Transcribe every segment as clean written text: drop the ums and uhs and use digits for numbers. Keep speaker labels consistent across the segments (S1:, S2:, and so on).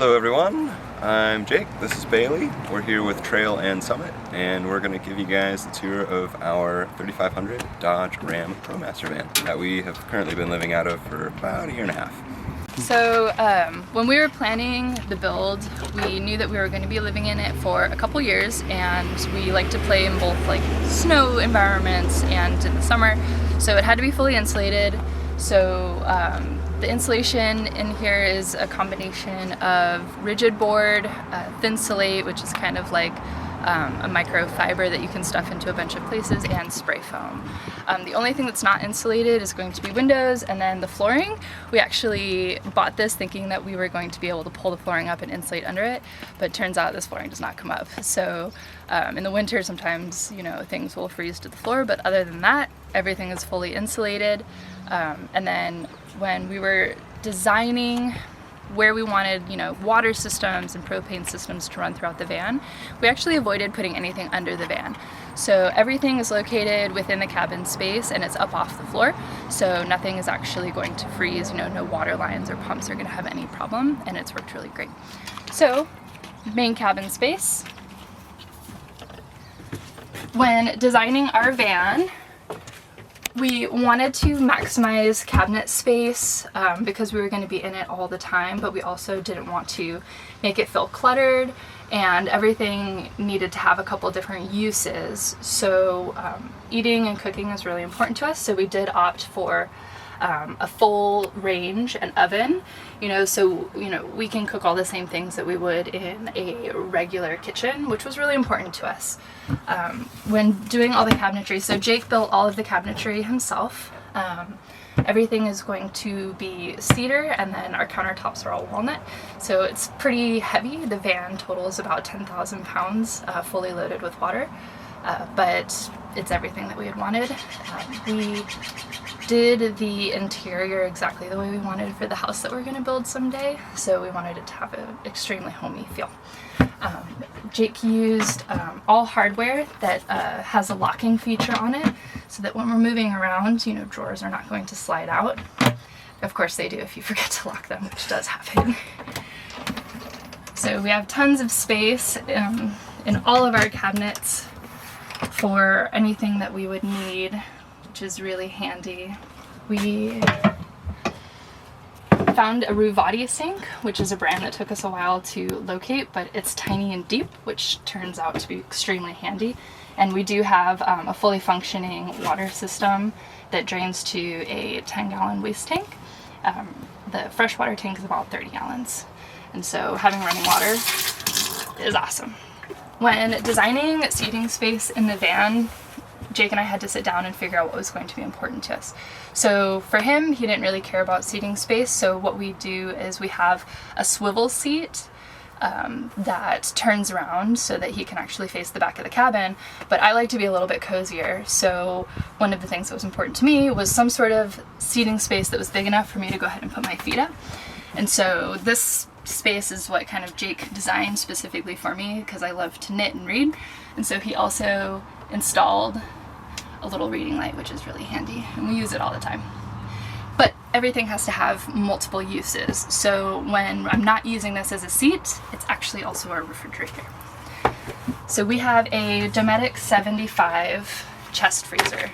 S1: Hello everyone, I'm Jake, this is Bailey. We're here with Trail and Summit, and we're going to give you guys a tour of our 3500 Dodge Ram ProMaster van that we have currently been living out of for about a year and a half.
S2: So when we were planning the build, we knew that we were going to be living in it for a couple years, and we like to play in both like snow environments and in the summer, so it had to be fully insulated. So the insulation in here is a combination of rigid board, thin slate, which is kind of like a microfiber that you can stuff into a bunch of places, and spray foam. The only thing that's not insulated is going to be windows, and then the flooring. We actually bought this thinking that we were going to be able to pull the flooring up and insulate under it, but it turns out this flooring does not come up. So in the winter sometimes, you know, things will freeze to the floor, but other than that, everything is fully insulated. And then when we were designing where we wanted, you know, water systems and propane systems to run throughout the van, we actually avoided putting anything under the van. So everything is located within the cabin space and it's up off the floor, so nothing is actually going to freeze, you know, no water lines or pumps are going to have any problem, and it's worked really great. So main cabin space. When designing our van, we wanted to maximize cabinet space because we were going to be in it all the time, but we also didn't want to make it feel cluttered, and everything needed to have a couple different uses. So eating and cooking is really important to us, so we did opt for a full range and oven, you know, so, you know, we can cook all the same things that we would in a regular kitchen, which was really important to us. When doing all the cabinetry, so Jake built all of the cabinetry himself. Everything is going to be cedar, and then our countertops are all walnut, so it's pretty heavy. The van totals about 10,000 pounds fully loaded with water, but it's everything that we had wanted. We did the interior exactly the way we wanted for the house that we're going to build someday, so we wanted it to have an extremely homey feel. Jake used all hardware that has a locking feature on it, so that when we're moving around, you know, drawers are not going to slide out. Of course they do if you forget to lock them, which does happen. So we have tons of space in all of our cabinets for anything that we would need, which is really handy. We found a Ruvati sink, which is a brand that took us a while to locate, but it's tiny and deep, which turns out to be extremely handy. And we do have a fully functioning water system that drains to a 10-gallon waste tank. The freshwater tank is about 30 gallons. And so having running water is awesome. When designing seating space in the van, Jake and I had to sit down and figure out what was going to be important to us. So for him, he didn't really care about seating space, so what we do is we have a swivel seat that turns around so that he can actually face the back of the cabin, but I like to be a little bit cozier, so one of the things that was important to me was some sort of seating space that was big enough for me to go ahead and put my feet up. And so this space is what kind of Jake designed specifically for me, because I love to knit and read, and so he also installed a little reading light, which is really handy, and we use it all the time. But everything has to have multiple uses, so when I'm not using this as a seat, it's actually also a refrigerator. So we have a Dometic 75 chest freezer,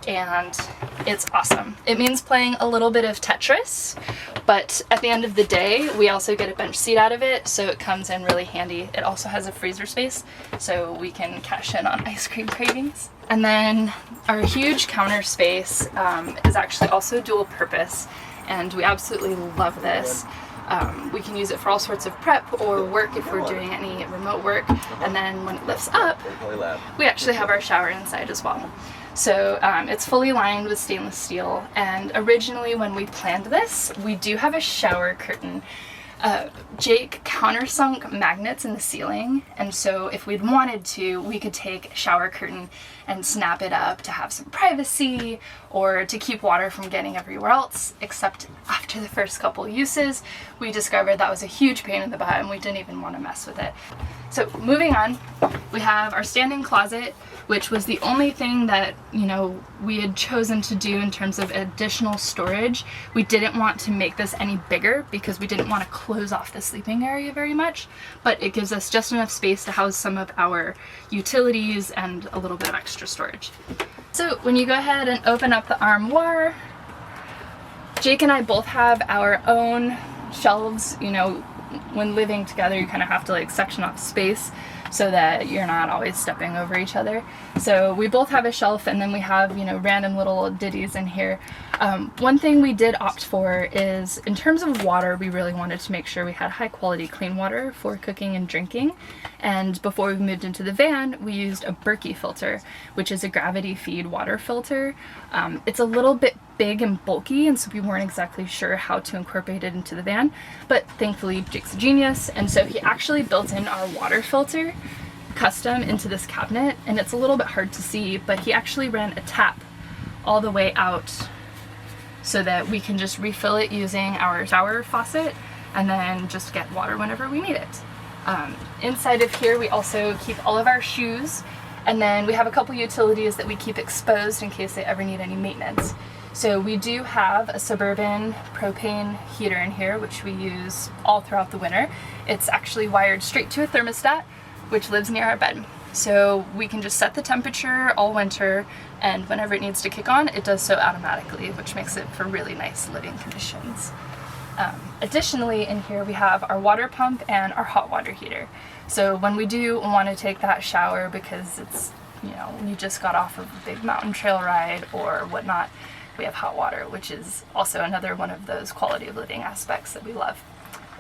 S2: and it's awesome. It means playing a little bit of Tetris, but at the end of the day, we also get a bench seat out of it, so it comes in really handy. It also has a freezer space, so we can cash in on ice cream cravings. And then our huge counter space is actually also dual purpose, and we absolutely love this. We can use it for all sorts of prep or work if we're doing any remote work, and then when it lifts up, we actually have our shower inside as well. So it's fully lined with stainless steel, and originally when we planned this, we do have a shower curtain. Jake countersunk magnets in the ceiling, and so if we'd wanted to, we could take a shower curtain and snap it up to have some privacy or to keep water from getting everywhere else, except after the first couple uses, we discovered that was a huge pain in the butt and we didn't even want to mess with it. So moving on, we have our stand-in closet, which was the only thing that, you know, we had chosen to do in terms of additional storage. We didn't want to make this any bigger because we didn't want to close off the sleeping area very much, but it gives us just enough space to house some of our utilities and a little bit of extra storage. So when you go ahead and open up the armoire, Jake and I both have our own shelves. You know, when living together, you kind of have to like section off space so that you're not always stepping over each other. So we both have a shelf, and then we have, you know, random little ditties in here. One thing we did opt for is, in terms of water, we really wanted to make sure we had high quality clean water for cooking and drinking. And before we moved into the van, we used a Berkey filter, which is a gravity feed water filter. It's a little bit big and bulky, and so we weren't exactly sure how to incorporate it into the van, but thankfully Jake's a genius, and so he actually built in our water filter custom into this cabinet. And it's a little bit hard to see, but he actually ran a tap all the way out so that we can just refill it using our shower faucet and then just get water whenever we need it. Inside of here, we also keep all of our shoes, and then we have a couple utilities that we keep exposed in case they ever need any maintenance. So we do have a Suburban propane heater in here, which we use all throughout the winter. It's actually wired straight to a thermostat, which lives near our bed. So we can just set the temperature all winter, and whenever it needs to kick on, it does so automatically, which makes it for really nice living conditions. Additionally, in here we have our water pump and our hot water heater. So when we do want to take that shower because it's, you know, you just got off of a big mountain trail ride or whatnot, we have hot water, which is also another one of those quality of living aspects that we love.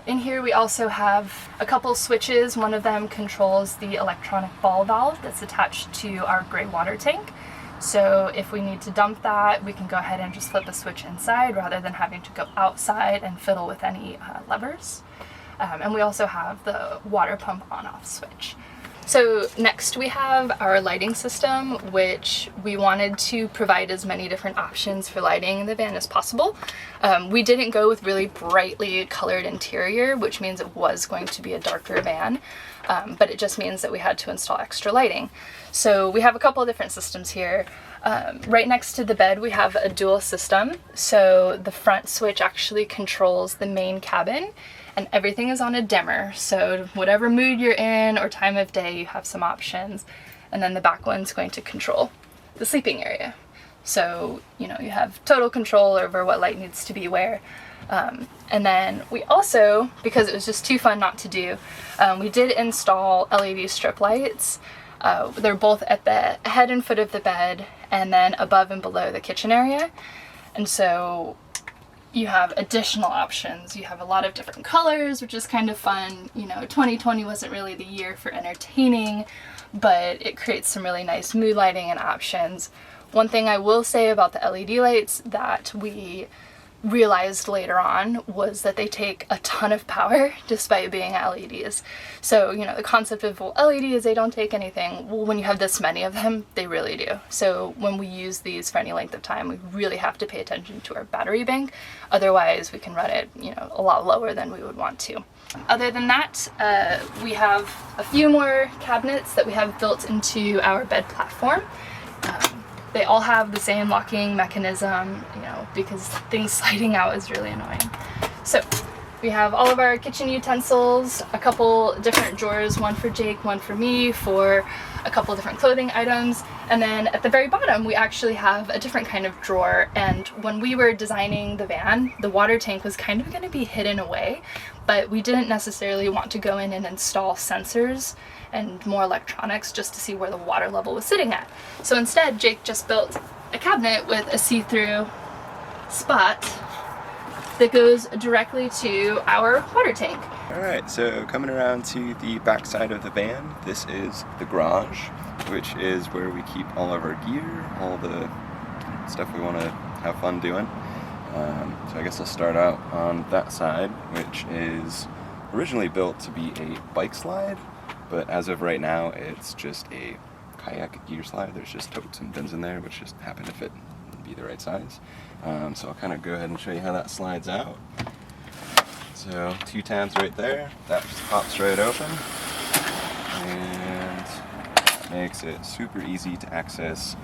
S2: In here we also have a couple switches. One of them controls the electronic ball valve that's attached to our gray water tank. So if we need to dump that, we can go ahead and just flip a switch inside rather than having to go outside and fiddle with any levers. And we also have the water pump on-off switch. So next we have our lighting system, which we wanted to provide as many different options for lighting in the van as possible. We didn't go with really brightly colored interior, which means it was going to be a darker van, but it just means that we had to install extra lighting. So we have a couple of different systems here. Right next to the bed we have a dual system. So the front switch actually controls the main cabin, and everything is on a dimmer, so whatever mood you're in or time of day, you have some options. And then the back one's going to control the sleeping area. So, you know, you have total control over what light needs to be where. And then we also, because it was just too fun not to do, we did install LED strip lights. They're both at the head and foot of the bed, and then above and below the kitchen area. And so you have additional options. You have a lot of different colors, which is kind of fun. You know, 2020 wasn't really the year for entertaining, but it creates some really nice mood lighting and options. One thing I will say about the LED lights that we realized later on was that they take a ton of power despite being LEDs. So, you know, the concept of, well, LEDs, they don't take anything. Well, when you have this many of them, they really do. So when we use these for any length of time, we really have to pay attention to our battery bank. Otherwise, we can run it, you know, a lot lower than we would want to. Other than that, we have a few more cabinets that we have built into our bed platform. They all have the same locking mechanism, you know, because things sliding out is really annoying. So we have all of our kitchen utensils, a couple different drawers, one for Jake, one for me, for a couple different clothing items. And then at the very bottom, we actually have a different kind of drawer. And when we were designing the van, the water tank was kind of going to be hidden away, but we didn't necessarily want to go in and install sensors and more electronics just to see where the water level was sitting at. So instead, Jake just built a cabinet with a see-through spot that goes directly to our water tank.
S1: Alright, so coming around to the back side of the van, this is the garage, which is where we keep all of our gear, all the stuff we want to have fun doing. So I guess I'll start out on that side, which is originally built to be a bike slide, but as of right now, it's just a kayak gear slide. There's just totes and bins in there, which just happen to fit and be the right size. So I'll kind of go ahead and show you how that slides out. So 2 tabs right there, that just pops right open. and makes it super easy to access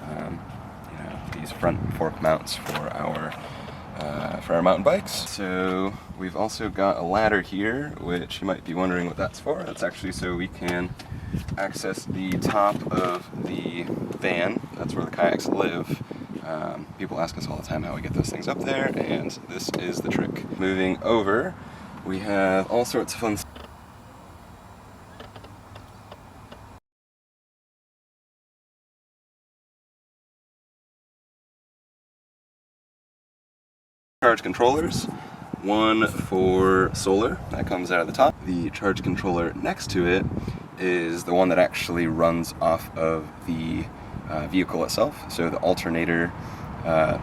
S1: these front fork mounts for our mountain bikes. So we've also got a ladder here, which you might be wondering what that's for. That's actually so we can access the top of the van. That's where the kayaks live. People ask us all the time how we get those things up there, and this is the trick. Moving over, we have all sorts of fun charge controllers. One for solar that comes out of the top. The charge controller next to it is the one that actually runs off of the vehicle itself. So the alternator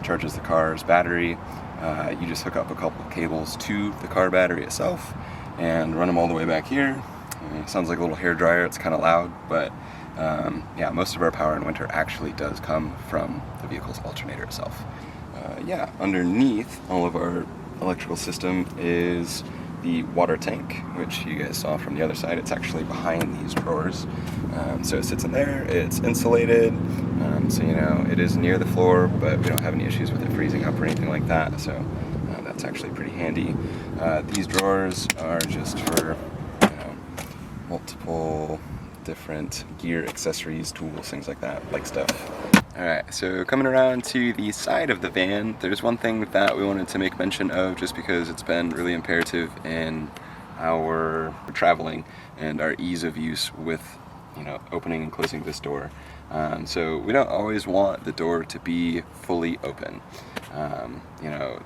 S1: charges the car's battery. You just hook up a couple of cables to the car battery itself and run them all the way back here. It sounds like a little hair dryer. It's kind of loud, but yeah, most of our power in winter actually does come from the vehicle's alternator itself. Yeah, underneath all of our electrical system is the water tank, which you guys saw from the other side. It's actually behind these drawers. So it sits in there, it's insulated, so it is near the floor, but we don't have any issues with it freezing up or anything like that, so that's actually pretty handy. These drawers are just for multiple different gear, accessories, tools, things like that, bike stuff. Alright, so coming around to the side of the van, there's one thing that we wanted to make mention of just because it's been really imperative in our traveling and our ease of use with opening and closing this door. So we don't always want the door to be fully open.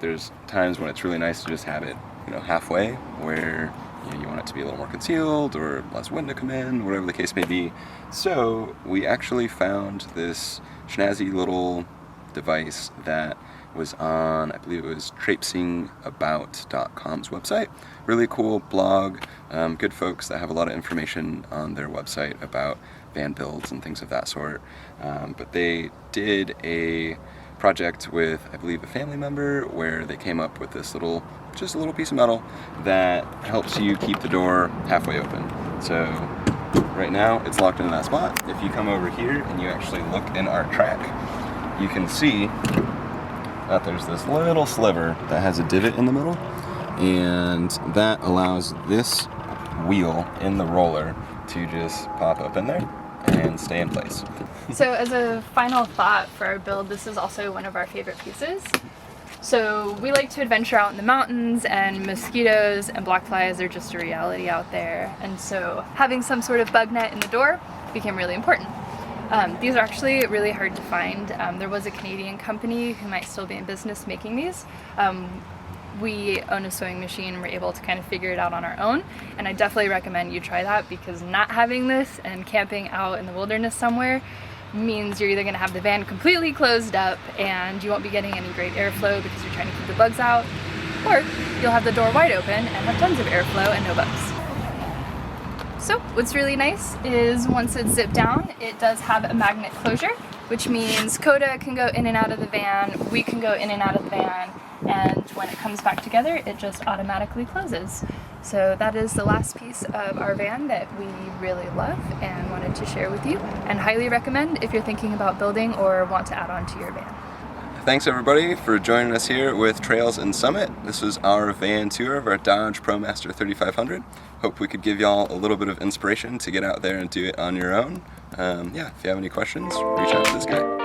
S1: There's times when it's really nice to just have it halfway, where you want it to be a little more concealed or less wind to come in, whatever the case may be. So we actually found this snazzy little device that was on, I believe it was traipsingabout.com's website. Really cool blog, good folks that have a lot of information on their website about van builds and things of that sort. But they did a project with, I believe, a family member where they came up with this just a little piece of metal that helps you keep the door halfway open. So right now it's locked into that spot. If you come over here and you actually look in our track, you can see that there's this little sliver that has a divot in the middle, and that allows this wheel in the roller to just pop up in there and stay in place.
S2: So as a final thought for our build, this is also one of our favorite pieces. So we like to adventure out in the mountains, and mosquitoes and black flies are just a reality out there. And so having some sort of bug net in the door became really important. These are actually really hard to find. There was a Canadian company who might still be in business making these. We own a sewing machine and we're able to kind of figure it out on our own, and I definitely recommend you try that, because not having this and camping out in the wilderness somewhere means you're either going to have the van completely closed up and you won't be getting any great airflow because you're trying to keep the bugs out, or you'll have the door wide open and have tons of airflow and no bugs. So what's really nice is once it's zipped down, it does have a magnet closure, which means Coda can go in and out of the van, we can go in and out of the van, and when it comes back together, it just automatically closes. So that is the last piece of our van that we really love and wanted to share with you, and highly recommend if you're thinking about building or want to add on to your van.
S1: Thanks everybody for joining us here with Trails and Summit. This was our van tour of our Dodge ProMaster 3500. Hope we could give y'all a little bit of inspiration to get out there and do it on your own. Yeah, if you have any questions, reach out to this guy.